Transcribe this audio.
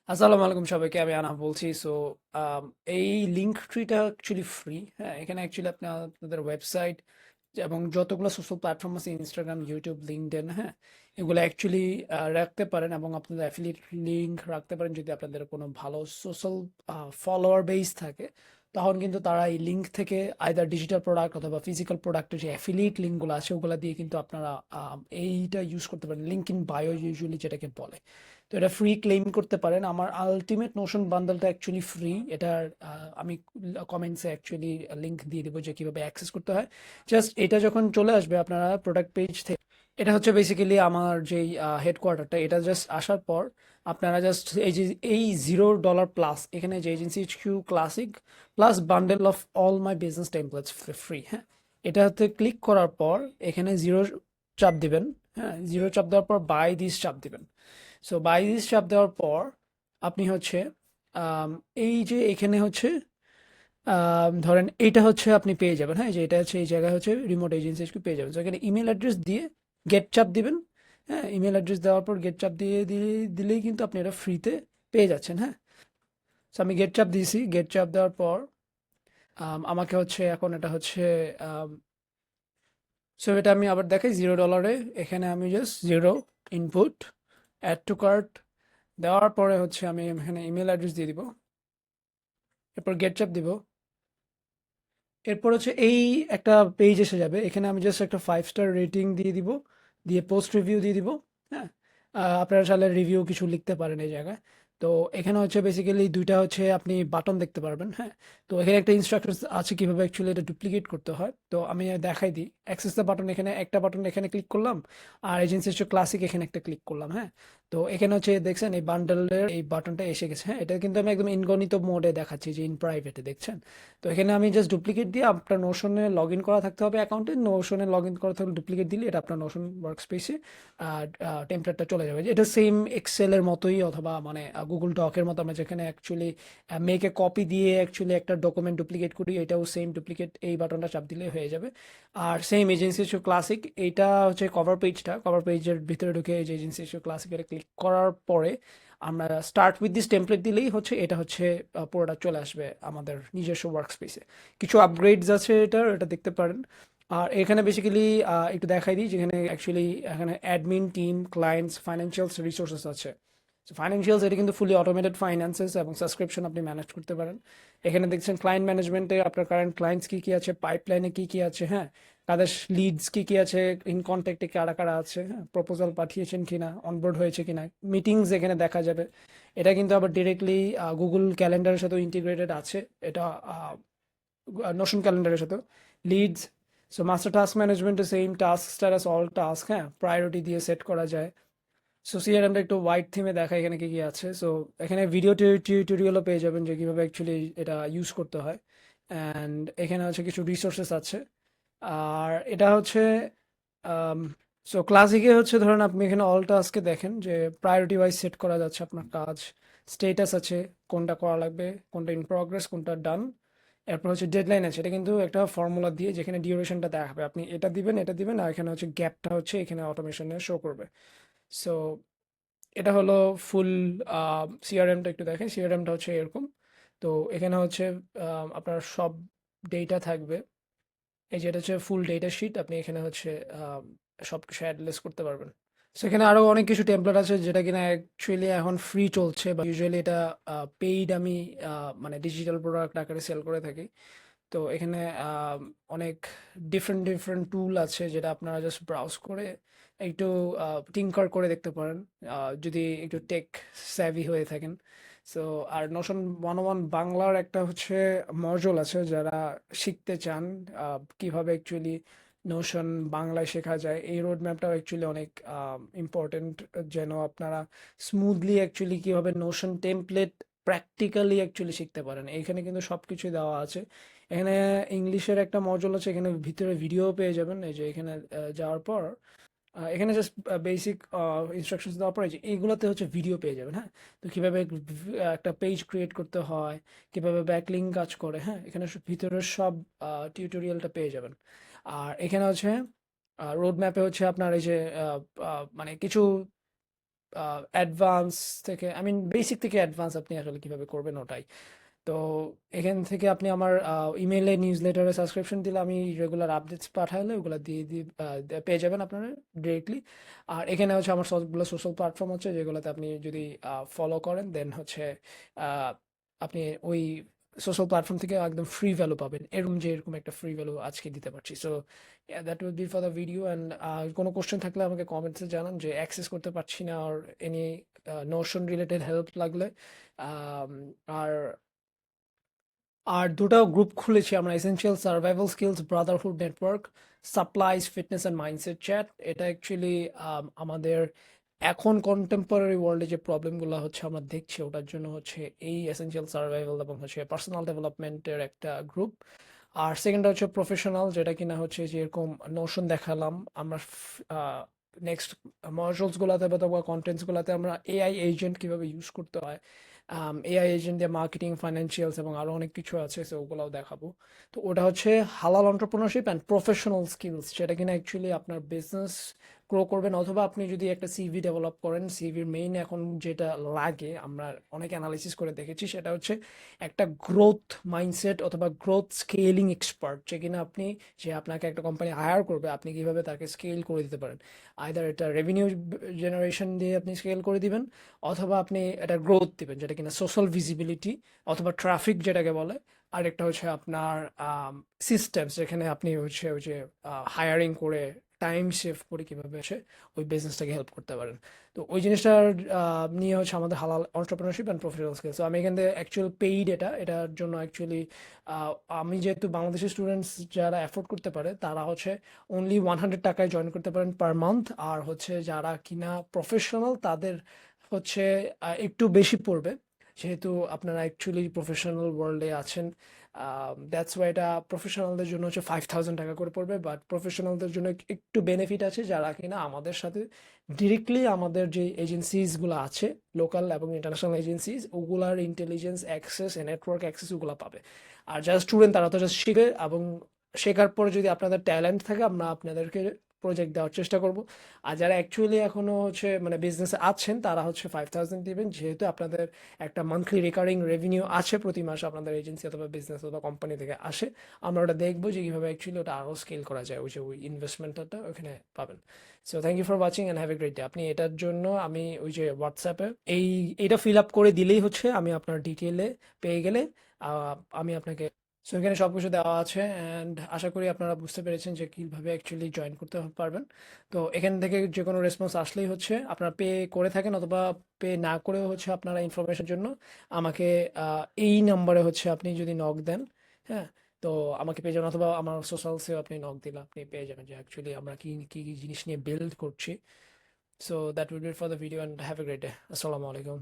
আসসালামু আলাইকুম সবাইকে, আমি আনা বলছি। সো এই লিঙ্ক ট্রিটা অ্যাকচুয়ালি ফ্রি। হ্যাঁ, এখানে অ্যাকচুয়ালি আপনি আপনাদের ওয়েবসাইট এবং যতগুলো সোশ্যাল প্ল্যাটফর্ম আছে, ইনস্টাগ্রাম, ইউটিউব, লিঙ্কডইন, হ্যাঁ, এগুলো অ্যাকচুয়ালি রাখতে পারেন এবং আপনাদের অ্যাফিলিয়েট লিঙ্ক রাখতে পারেন যদি আপনাদের কোনো ভালো সোশ্যাল ফলোয়ার বেস থাকে। তখন কিন্তু তারা এই লিঙ্ক থেকে আইদার ডিজিটাল প্রোডাক্ট অথবা ফিজিক্যাল প্রোডাক্টের যে অ্যাফিলিয়েট লিঙ্কগুলো আছে ওগুলো দিয়ে কিন্তু আপনারা এইটা ইউজ করতে পারেন, লিঙ্ক ইন বায়ো ইউজুয়ালি যেটাকে বলে। তো এটা ফ্রি ক্লেম করতে পারেন। আমার আলটিমেট নোশন বান্ডেলটা অ্যাকচুয়ালি ফ্রি। এটার আমি কমেন্টসে অ্যাকচুয়ালি লিংক দিয়ে দেবো যে কিভাবে অ্যাক্সেস করতে হয়। জাস্ট এটা যখন চলে আসবে আপনারা প্রোডাক্ট পেজ থেকে, এটা হচ্ছে বেসিক্যালি আমার যেই হেডকোয়ার্টারটা, এটা জাস্ট আসার পর আপনারা জাস্ট এই যে এই $0 প্লাস এখানে যে agency Q classic plus bundle of all my business templates free, হ্যাঁ, এটাতে ক্লিক করার পর এখানে জিরো চাপ দিবেন। হ্যাঁ, জিরো চাপ দেওয়ার পর বাই দিস চাপ দিবেন। সো বাই দিস চাপ দেওয়ার পর আপনি হচ্ছে আম, এই যে এখানে হচ্ছে ধরেন এইটা হচ্ছে আপনি পেয়ে যাবেন। হ্যাঁ, যে এটা হচ্ছে এই জায়গায় হচ্ছে রিমোট এজেন্সি পেয়ে যাবেন। তো এখানে ইমেল অ্যাড্রেস দিয়ে গেট চাপ দিবেন। হ্যাঁ, ইমেল অ্যাড্রেস দেওয়ার পর গেট চাপ দিলেই কিন্তু আপনি এটা ফ্রিতে পেয়ে যাচ্ছেন। হ্যাঁ, তো আমি গেট চাপ দিয়েছি। গেট চাপ দেওয়ার পর আমাকে হচ্ছে এখন এটা হচ্ছে সো এটা আমি আবার দেখাই $0। এখানে আমি just zero input add to cart দেওয়ার পরে হচ্ছে আমি এখানে ইমেল অ্যাড্রেস দিয়ে দিব। এরপর গেট চাপ দিব। এরপর হচ্ছে এই একটা পেজ এসে যাবে। এখানে আমি জাস্ট একটা 5 স্টার রেটিং দিয়ে দিব, দিয়ে পোস্ট রিভিউ দিয়ে দিব। হ্যাঁ, আপনারা চাইলে রিভিউ কিছু লিখতে পারেন এই জায়গায়। তো এখানে হচ্ছে বেসিক্যালি দুইটা হচ্ছে আপনি বাটন দেখতে পারবেন। হ্যাঁ, তো এখানে একটা ইনস্ট্রাকশন আছে কিভাবে অ্যাকচুয়ালি এটা ডুপ্লিকেট করতে হয়। তো আমি দেখাই দিই। অ্যাক্সেস দ্য বাটন, এখানে একটা বাটন এখানে ক্লিক করলাম, আর এজেন্সি হচ্ছে ক্লাসিক এখানে একটা ক্লিক করলাম। হ্যাঁ, তো এখানে হচ্ছে দেখছেন এই বান্ডেলের এই বাটনটা এসে গেছে। হ্যাঁ, এটা কিন্তু আমি একদম ইনকগনিত মোডে দেখাচ্ছি, যে ইন প্রাইভেটে দেখছেন। তো এখানে আমি জাস্ট ডুপ্লিকেট দিয়ে আপনার নোশনে লগ ইন করা থাকতে হবে অ্যাকাউন্টে। নোশনে লগ ইন করা থাকলে ডুপ্লিকেট দিলে এটা আপনার নোশন ওয়ার্ক স্পেসে টেমপ্লেটটা চলে যাবে। এটা সেম এক্সেলের মতোই, অথবা মানে গুগল ডকের মতো আমরা যেখানে অ্যাকচুয়ালি মেকে কপি দিয়ে অ্যাকচুয়ালি একটা ডকুমেন্ট ডুপ্লিকেট করি, এটাও সেম ডুপ্লিকেট এই বাটনটা চাপ দিলে হয়ে যাবে। আর সেম এজেন্সি ইস্যু ক্লাসিক, এইটা হচ্ছে কভার পেজটা। কভার পেজের ভিতরে ঢুকে এই যে এজেন্সি ইস্যু ক্লাসিক এটা ক্লিক করার পরে আমরা স্টার্ট উইথ দিস টেমপ্লেট দিলেই হচ্ছে এটা হচ্ছে পুরোটা চলে আসবে আমাদের নিজস্ব ওয়ার্ক স্পেসে। কিছু আপগ্রেডস আছে এটার, এটা দেখতে পারেন। আর এখানে বেসিক্যালি একটু দেখাই দিই, যেখানে অ্যাকচুয়ালি এখানে admin team, clients, financials, resources আছে। ফাইন্যান্সিয়ালস এটা কিন্তু ফুলি অটোমেটেড ফাইন্যান্সেস এবং সাবস্ক্রিপশন আপনি ম্যানেজ করতে পারেন। এখানে দেখছেন ক্লায়েন্ট ম্যানেজমেন্টে আপনার কারেন্ট ক্লায়েন্টস কী কী আছে, পাইপলাইনে কী কী আছে, হ্যাঁ, তাদের লিডস কী কী আছে, ইন কন্ট্যাক্টে কারা কারা আছে, হ্যাঁ, প্রপোজাল পাঠিয়েছেন কিনা, অনবোর্ড হয়েছে কিনা, মিটিংস এখানে দেখা যাবে। এটা কিন্তু আবার ডিরেক্টলি গুগল ক্যালেন্ডারের সাথেও ইন্টিগ্রেটেড আছে। এটা নোশন ক্যালেন্ডারের সাথেও লিডস। সো মাস্টার টাস্ক ম্যানেজমেন্টে same task status all task, হ্যাঁ, প্রায়োরিটি দিয়ে সেট করা যায়। সো সিআরএমটা একটু হোয়াইট থিমে দেখা এখানে কি কি আছে। সো এখানে ভিডিও টিউটোরিয়ালও পেয়ে যাবেন যে কীভাবে অ্যাকচুয়ালি এটা ইউজ করতে হয়। অ্যান্ড এখানে হচ্ছে কিছু রিসোর্সেস আছে। আর এটা হচ্ছে সো ক্লাসিকে হচ্ছে ধরেন আপনি এখানে অল টাস্কে দেখেন যে প্রায়োরিটি ওয়াইজ সেট করা যাচ্ছে আপনার কাজ, স্টেটাস আছে, কোনটা করা লাগবে, কোনটা ইন প্রগ্রেস, কোনটা ডান। এরপর হচ্ছে ডেডলাইন আছে, এটা কিন্তু একটা ফর্মুলা দিয়ে যেখানে ডিউরেশনটা দেখাবে, আপনি এটা দিবেন আর এখানে হচ্ছে গ্যাপটা হচ্ছে এখানে অটোমেশনে শো করবে। সো এটা হলো ফুল সিআরএমটা। একটু দেখেন সিআরএমটা হচ্ছে এরকম। তো এখানে হচ্ছে আপনার সব ডেটা থাকবে। এই যে এটা হচ্ছে ফুল ডেটা শিট, আপনি এখানে হচ্ছে সব কিছু অ্যাডলেস করতে পারবেন। সেখানে আরো অনেক কিছু টেমপ্লেট আছে যেটা কিনা অ্যাকচুয়ালি এখন ফ্রি চলছে, বা ইউজুয়ালি এটা পেইড আমি মানে ডিজিটাল প্রোডাক্ট আকারে সেল করে থাকি। তো এখানে অনেক ডিফারেন্ট ডিফারেন্ট টুল আছে যেটা আপনারা জাস্ট ব্রাউজ করে একটু টিঙ্কার করে দেখতে পারেন, যদি একটু টেক স্যাভি হয়ে থাকেন। সো আর নোশন 101 বাংলার একটা হচ্ছে মডিউল আছে, যারা শিখতে চান কিভাবে অ্যাকচুয়ালি নোশন বাংলায় শেখা যায়। এই রোড ম্যাপটাও অ্যাকচুয়ালি অনেক ইম্পর্টেন্ট, যেন আপনারা স্মুথলি অ্যাকচুয়ালি কীভাবে নোশন টেমপ্লেট প্র্যাকটিক্যালি অ্যাকচুয়ালি শিখতে পারেন। এইখানে কিন্তু সব কিছুই দেওয়া আছে। এখানে ইংলিশের একটা মডিউল আছে, এখানে ভিতরে ভিডিও পেয়ে যাবেন। এই যে এখানে যাওয়ার পর এখানে জাস্ট বেসিক ইনস্ট্রাকশনস দেওয়ার পরে যে এইগুলোতে হচ্ছে ভিডিও পেয়ে যাবেন। হ্যাঁ, তো কীভাবে একটা পেজ ক্রিয়েট করতে হয়, কীভাবে ব্যাকলিঙ্ক কাজ করে, হ্যাঁ, এখানে ভিতরের সব টিউটোরিয়ালটা পেয়ে যাবেন। আর এখানে হচ্ছে রোড ম্যাপে হচ্ছে আপনার এই যে মানে কিছু অ্যাডভান্স থেকে বেসিক থেকে অ্যাডভান্স আপনি আসলে কিভাবে করবেন ওটাই। তো এখান থেকে আপনি আমার ইমেইলে নিউজ লেটারে সাবস্ক্রিপশন দিলে আমি রেগুলার আপডেটস পাঠালে ওগুলো দিয়ে পেয়ে যাবেন আপনারা ডিরেক্টলি। আর এখানে হচ্ছে আমার সবগুলো সোশ্যাল প্ল্যাটফর্ম হচ্ছে যেগুলোতে আপনি যদি ফলো করেন দেন হচ্ছে আহ, আপনি ওই সোশ্যাল প্ল্যাটফর্ম থেকে একদম ফ্রি ভ্যালু পাবেন, এরকম একটা ফ্রি ভ্যালু আজকে দিতে পারছি। So that will be for the video. And কোনো কোশ্চেন থাকলে আমাকে কমেন্টসে জানান যে অ্যাক্সেস করতে পারছি না, আর এনি নোশন রিলেটেড হেল্প লাগলে। আম, আর আর দুটো গ্রুপ খুলেছি আমরা, essential survival skills Brotherhood network, supplies fitness and mindset chat. এটা অ্যাকচুয়ালি আমাদের এখন কন্টেম্পোরারি ওয়ার্ল্ডে যে প্রবলেমগুলো হচ্ছে আমরা দেখছি ওটার জন্য হচ্ছে এই এসেনশিয়াল সার্ভাইভাল এবং হচ্ছে পার্সোনাল ডেভেলপমেন্টের একটা গ্রুপ। আর সেকেন্ডটা হচ্ছে প্রফেশনাল, যেটা কিনা হচ্ছে যেরকম নোশন দেখালাম আমরা নেক্সট মডিউলসগুলোতে বা কন্টেন্টসগুলোতে আমরা এআই এজেন্ট কীভাবে ইউজ করতে হয়, এআই এজেন্ট দিয়ে মার্কেটিং, ফাইন্যান্সিয়ালস এবং আরও অনেক কিছু আছে, সো ওগুলোও দেখাবো। তো ওটা হচ্ছে হালাল এন্টারপ্রেনারশিপ অ্যান্ড প্রফেশনাল স্কিলস, যেটা কিনা অ্যাকচুয়ালি আপনার বিজনেস গ্রো করবেন, অথবা আপনি যদি একটা সিভি ডেভেলপ করেন। সিভির মেইন এখন যেটা লাগে আমরা অনেক অ্যানালিসিস করে দেখেছি সেটা হচ্ছে একটা গ্রোথ মাইন্ডসেট অথবা গ্রোথ স্কেলিং এক্সপার্ট, যে কিনা আপনি, যে আপনাকে একটা কোম্পানি হায়ার করবে, আপনি কিভাবে তাকে স্কেল করে দিতে পারেন। আইদার এটা রেভিনিউ জেনারেশন দিয়ে আপনি স্কেল করে দিবেন, অথবা আপনি এটা গ্রোথ দিবেন, যেটা কিনা সোশ্যাল ভিজিবিলিটি অথবা ট্রাফিক যেটাকে বলে। আরেকটা হচ্ছে আপনার সিস্টেমস, যেখানে আপনি হচ্ছে ওই যে হায়ারিং করে টাইম সেভ করে কীভাবে হচ্ছে ওই বিজনেসটাকে হেল্প করতে পারেন। তো ওই জিনিসটার নিয়ে হচ্ছে আমাদের হালাল এন্টারপ্রেনারশিপ অ্যান্ড প্রফেশনাল স্কিলস। আমি এখান থেকে অ্যাকচুয়াল পেইড এটার জন্য অ্যাকচুয়ালি আমি যেহেতু বাংলাদেশের স্টুডেন্টস যারা অ্যাফোর্ড করতে পারে তারা হচ্ছে অনলি 100 টাকায় জয়েন করতে পারেন পার মান্থ। আর হচ্ছে যারা কিনা প্রফেশনাল তাদের হচ্ছে একটু বেশি পড়বে, যেহেতু আপনারা অ্যাকচুয়ালি প্রফেশনাল ওয়ার্ল্ডে আছেন। দ্যাটস ওয়াই এটা প্রফেশনালদের জন্য হচ্ছে 5,000 টাকা করে পড়বে। বাট প্রফেশনালদের জন্য একটু বেনিফিট আছে, যারা কিনা আমাদের সাথে ডিরেক্টলি আমাদের যে এজেন্সিসগুলো আছে, লোকাল এবং ইন্টারন্যাশনাল এজেন্সিস, ওগুলার ইন্টেলিজেন্স অ্যাক্সেস, নেটওয়ার্ক অ্যাক্সেস ওগুলো পাবে। আর যারা স্টুডেন্ট তারা তো জাস্ট শিখে, এবং শেখার পরে যদি আপনাদের ট্যালেন্ট থাকে আমরা আপনাদেরকে প্রজেক্ট দেওয়ার চেষ্টা করব। আর যারা অ্যাকচুয়ালি এখনও হচ্ছে বিজনেসে আছেন তারা হচ্ছে 5,000 দিবেন, যেহেতু আপনাদের একটা মান্থলি রিকারিং রেভিনিউ আছে প্রতি মাসে আপনাদের এজেন্সি অথবা বিজনেস অথবা কোম্পানি থেকে আসে। আমরা ওটা দেখবো যে কীভাবে অ্যাকচুয়ালি ওটা আরও স্কেল করা যায়, ওই ইনভেস্টমেন্টটা ওখানে পাবেন। So thank you for watching and have a great day. আপনি এটার জন্য আমি ওই যে হোয়াটসঅ্যাপে এইটা ফিল আপ করে দিলেই হচ্ছে আমি আপনার ডিটেলে পেয়ে গেলে আমি আপনাকে, সো এখানে সব কিছু দেওয়া আছে। অ্যান্ড আশা করি আপনারা বুঝতে পেরেছেন যে কীভাবে অ্যাকচুয়ালি জয়েন করতে পারবেন। তো এখান থেকে যে কোনো রেসপন্স আসলেই হচ্ছে আপনারা পে করে থাকেন অথবা পে না করেও হচ্ছে আপনারা ইনফরমেশনের জন্য আমাকে এই নাম্বারে হচ্ছে আপনি যদি নক দেন, হ্যাঁ, তো আমাকে পেয়ে যাবেন, অথবা আমার সোশ্যালসেও আপনি নক দিলে আপনি পেয়ে যাবেন যে অ্যাকচুয়ালি আমরা কী কী জিনিস নিয়ে বিল্ড করছি। So that will be for the video and have a great day. আসসালামু আলাইকুম।